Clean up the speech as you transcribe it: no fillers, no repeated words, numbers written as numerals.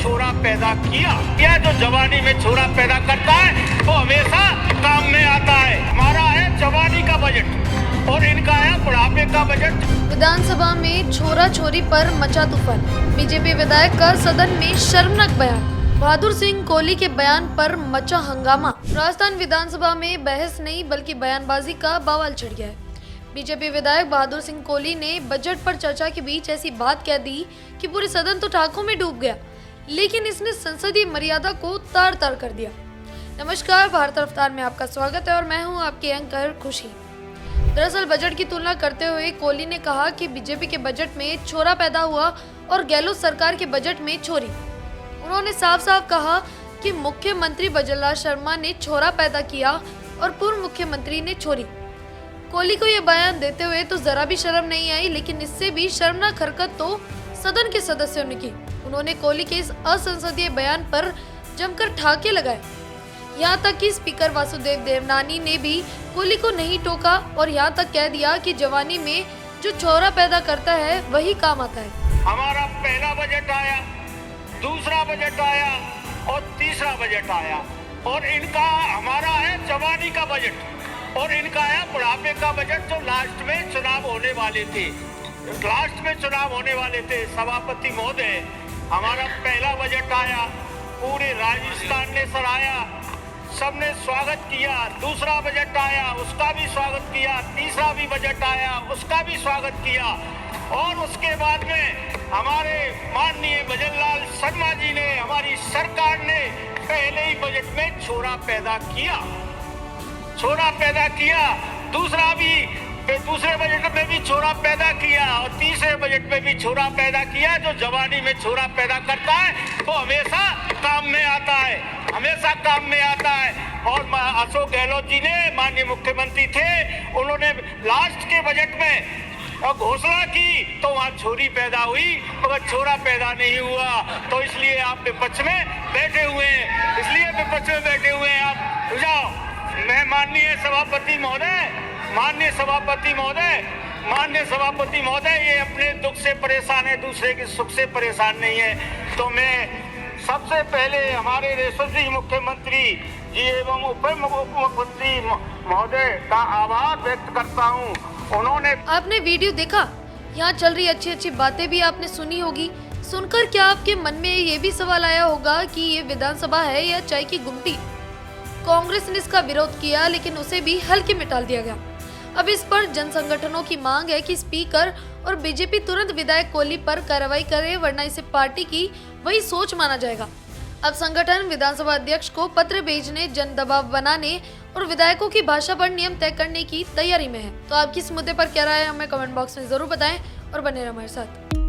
छोरा पैदा किया। यह जो जवानी में छोरा पैदा करता है वो हमेशा काम में आता है। हमारा है जवानी का बजट और इनका है बुढ़ापे का बजट। विधानसभा में छोरा छोरी पर मचा तूफान। बीजेपी विधायक का सदन में शर्मनाक बयान। बहादुर सिंह कोहली के बयान पर मचा हंगामा। राजस्थान विधानसभा में बहस नहीं बल्कि बयानबाजी का बवाल छिड़ गया है। बीजेपी विधायक बहादुर सिंह कोहली ने बजट पर चर्चा के बीच ऐसी बात कह दी कि पूरे सदन तो टाँकों में डूब गया, लेकिन इसने संसदीय मर्यादा को तार तार कर दिया। नमस्कार, भारत रफ्तार में आपका स्वागत है और मैं हूं आपके एंकर खुशी। दरअसल बजट की तुलना करते हुए कोहली ने कहा कि बीजेपी के बजट में छोरा पैदा हुआ और गहलोत सरकार के बजट में छोरी। उन्होंने साफ साफ कहा कि मुख्यमंत्री भजनलाल शर्मा ने छोरा पैदा किया और पूर्व मुख्यमंत्री ने छोरी। कोहली को यह बयान देते हुए तो जरा भी शर्म नहीं आई, लेकिन इससे भी शर्मनाक हरकत तो सदन के सदस्यों ने की। उन्होंने कोहली के इस असंसदीय बयान पर जमकर ठाके लगाए। यहाँ तक कि स्पीकर वासुदेव देवनानी ने भी कोहली को नहीं टोका और यहाँ तक कह दिया कि जवानी में जो छोरा पैदा करता है वही काम आता है। हमारा पहला बजट आया, दूसरा बजट आया और तीसरा बजट आया और इनका हमारा है जवानी का बजट और इनका है बुढ़ापे का बजट जो लास्ट में चुनाव होने वाले थे। सभापति महोदय, हमारा पहला बजट आया, पूरे राजस्थान ने सराहा, सबने स्वागत किया। दूसरा बजट आया, उसका भी स्वागत किया। तीसरा भी बजट आया, उसका भी स्वागत किया। और उसके बाद में हमारे माननीय भजनलाल शर्मा जी ने, हमारी सरकार ने पहले ही बजट में छोरा पैदा किया। दूसरे बजट में भी छोरा पैदा किया और तीसरे बजट में भी छोरा पैदा किया। जो जवानी में छोरा पैदा करता है वो हमेशा काम में आता है। और अशोक गहलोत जी ने, माननीय मुख्यमंत्री थे, उन्होंने लास्ट के बजट में घोषणा की तो वहाँ छोरी पैदा हुई मगर छोरा पैदा नहीं हुआ। तो इसलिए आप विपक्ष में बैठे हुए हैं। आप जाओ। मैं माननीय सभापति महोदय ये अपने दुख से परेशान है, दूसरे के सुख से परेशान नहीं है। तो मैं सबसे पहले हमारे यशस्वी मुख्यमंत्री जी एवं उप मुख्यमंत्री महोदय का आभार व्यक्त करता हूँ। उन्होंने आपने वीडियो देखा, यहाँ चल रही अच्छी बातें भी आपने सुनी होगी। सुनकर क्या आपके मन में ये भी सवाल आया होगा कि ये विधानसभा है या चाय की गुमटी? कांग्रेस ने इसका विरोध किया लेकिन उसे भी हल्के में टाल दिया गया। अब इस पर जन संगठनों की मांग है कि स्पीकर और बीजेपी तुरंत विधायक कोहली पर कार्रवाई करे, वरना इसे पार्टी की वही सोच माना जाएगा। अब संगठन विधानसभा अध्यक्ष को पत्र भेजने, जन दबाव बनाने और विधायकों की भाषा पर नियम तय करने की तैयारी में है। तो आपकी इस मुद्दे पर क्या राय है, हमें कमेंट बॉक्स में जरूर बताएं और बने रहें हमारे साथ।